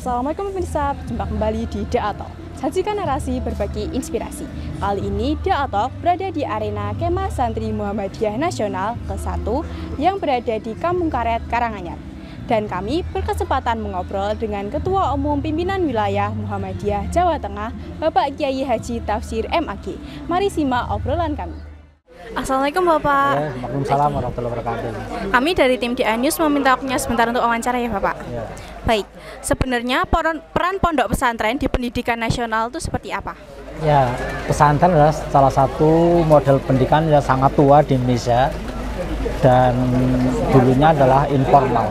Assalamualaikum pemirsa, berjumpa kembali di Da'atalk. Sajikan narasi berbagi inspirasi. Kali ini Da'atalk berada di arena Kemah Santri Muhammadiyah Nasional ke-1 yang berada di Kampung Karet, Karanganyar. Dan kami berkesempatan mengobrol dengan Ketua Umum Pimpinan Wilayah Muhammadiyah Jawa Tengah, Bapak Kiai Haji Tafsir MAG. Mari simak obrolan kami. Assalamualaikum Bapak. Ya, Waalaikumsalam warahmatullahi wabarakatuh. Kami dari tim DA News meminta waktunya sebentar untuk wawancara ya Bapak. Ya. Baik, sebenarnya peran pondok pesantren di pendidikan nasional itu seperti apa? Ya, pesantren adalah salah satu model pendidikan yang sangat tua di Indonesia dan dulunya adalah informal.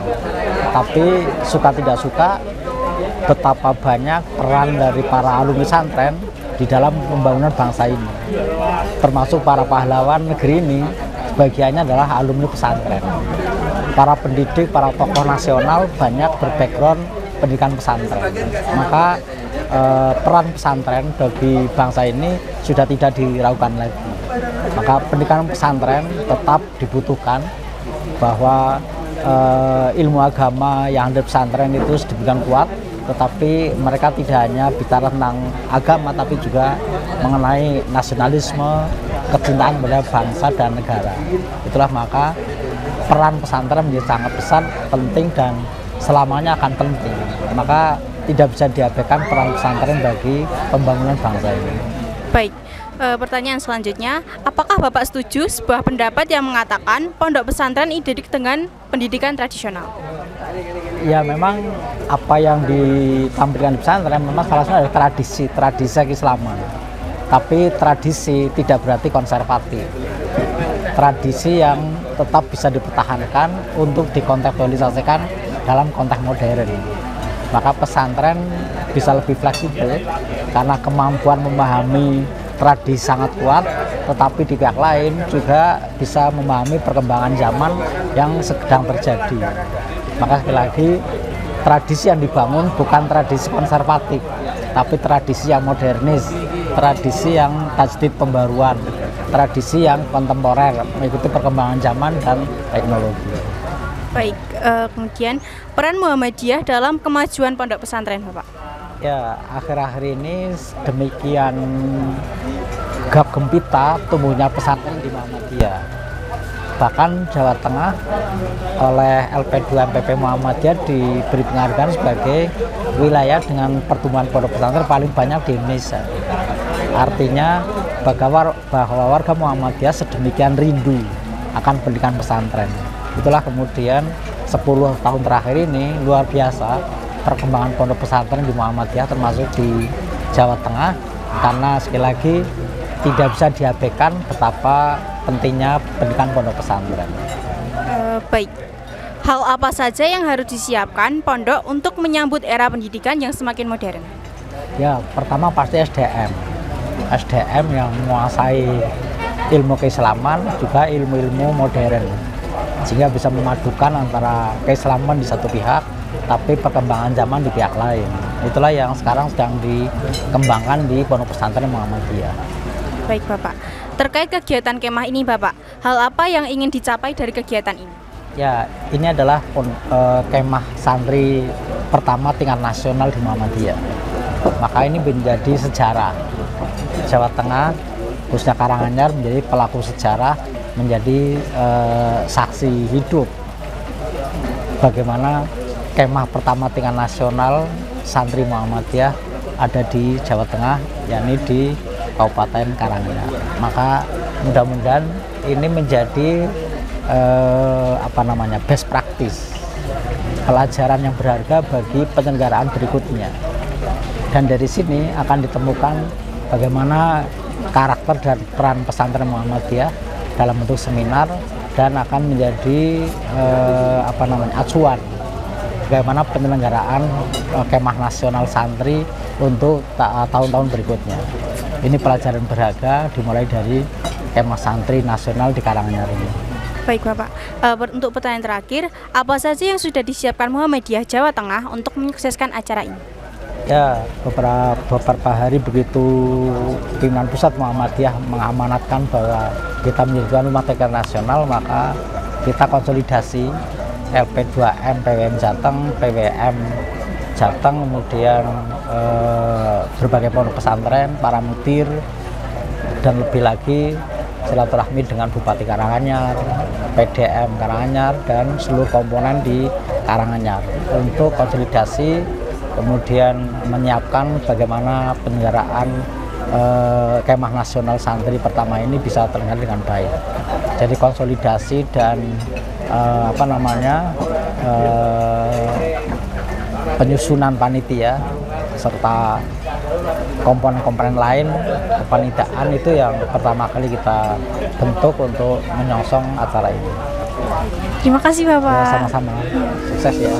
Tapi suka tidak suka, betapa banyak peran dari para alumni pesantren di dalam pembangunan bangsa ini, termasuk para pahlawan negeri ini sebagiannya adalah alumni pesantren. Para pendidik, para tokoh nasional banyak berbackground pendidikan pesantren. Maka peran pesantren bagi bangsa ini sudah tidak diragukan lagi. Maka pendidikan pesantren tetap dibutuhkan, bahwa ilmu agama yang ada di pesantren itu sedemikian kuat. Tetapi mereka tidak hanya bicara tentang agama, tapi juga mengenai nasionalisme, kecintaan pada bangsa dan negara. Itulah maka peran pesantren menjadi sangat besar, penting, dan selamanya akan penting. Maka tidak bisa diabaikan peran pesantren bagi pembangunan bangsa ini. Baik, pertanyaan selanjutnya, apakah Bapak setuju sebuah pendapat yang mengatakan pondok pesantren identik dengan pendidikan tradisional? Ya, memang apa yang ditampilkan di pesantren memang salah satu adalah tradisi keislaman. Tapi tradisi tidak berarti konservatif. Tradisi yang tetap bisa dipertahankan untuk dikontekstualisasikan dalam konteks modern. Maka pesantren bisa lebih fleksibel karena kemampuan memahami tradisi sangat kuat, tetapi di pihak lain juga bisa memahami perkembangan zaman yang sedang terjadi. Maka sekali lagi, tradisi yang dibangun bukan tradisi konservatif, tapi tradisi yang modernis, tradisi yang tajdid pembaruan, tradisi yang kontemporer, mengikuti perkembangan zaman dan teknologi. Baik, kemudian peran Muhammadiyah dalam kemajuan pondok pesantren Bapak? Ya, akhir-akhir ini demikian gap gempita tumbuhnya pesantren di Muhammadiyah. Bahkan Jawa Tengah oleh LP2 MPP Muhammadiyah diberi penghargaan sebagai wilayah dengan pertumbuhan pondok pesantren paling banyak di Indonesia. Artinya bahwa warga Muhammadiyah sedemikian rindu akan pendidikan pesantren. Itulah kemudian 10 tahun terakhir ini luar biasa perkembangan pondok pesantren di Muhammadiyah, termasuk di Jawa Tengah, karena sekali lagi tidak bisa diabaikan betapa pentingnya pendidikan pondok pesantren. Baik, hal apa saja yang harus disiapkan pondok untuk menyambut era pendidikan yang semakin modern? Ya, pertama pasti SDM yang menguasai ilmu keislaman, juga ilmu-ilmu modern, sehingga bisa memadukan antara keislaman di satu pihak, tapi perkembangan zaman di pihak lain. Itulah yang sekarang sedang dikembangkan di Pondok Pesantren Muhammadiyah. Baik Bapak, terkait kegiatan kemah ini Bapak, hal apa yang ingin dicapai dari kegiatan ini? Ya, ini adalah kemah santri pertama tingkat nasional di Muhammadiyah. Maka ini menjadi sejarah. Jawa Tengah, khususnya Karanganyar, menjadi pelaku sejarah, menjadi saksi hidup bagaimana kemah pertama tingkat nasional santri Muhammadiyah ada di Jawa Tengah, yakni di Kabupaten Karanganyar. Maka mudah-mudahan ini menjadi best practice, pelajaran yang berharga bagi penyelenggaraan berikutnya. Dan dari sini akan ditemukan bagaimana karakter dan peran pesantren Muhammadiyah dalam bentuk seminar, dan akan menjadi acuan bagaimana penyelenggaraan kemah nasional santri untuk tahun-tahun berikutnya. Ini pelajaran berharga dimulai dari kemah santri nasional di Karanganyar ini. Baik Bapak, untuk pertanyaan terakhir, apa saja yang sudah disiapkan Muhammadiyah Jawa Tengah untuk menyukseskan acara ini? Ya, beberapa hari begitu pimpinan pusat Muhammadiyah mengamanatkan bahwa kita menjadikan rumah TK nasional, maka kita konsolidasi LP2M, PWM Jateng, PWM Jateng, kemudian berbagai pondok pesantren, para mutir, dan lebih lagi silaturahmi dengan Bupati Karanganyar, PDM Karanganyar, dan seluruh komponen di Karanganyar untuk konsolidasi, kemudian menyiapkan bagaimana penyelenggaraan Kemah Nasional Santri pertama ini bisa terlaksana dengan baik. Jadi konsolidasi dan penyusunan panitia serta komponen-komponen lain kepanitiaan itu yang pertama kali kita bentuk untuk menyongsong acara ini. Terima kasih Bapak. Ya, sama-sama. Sukses ya.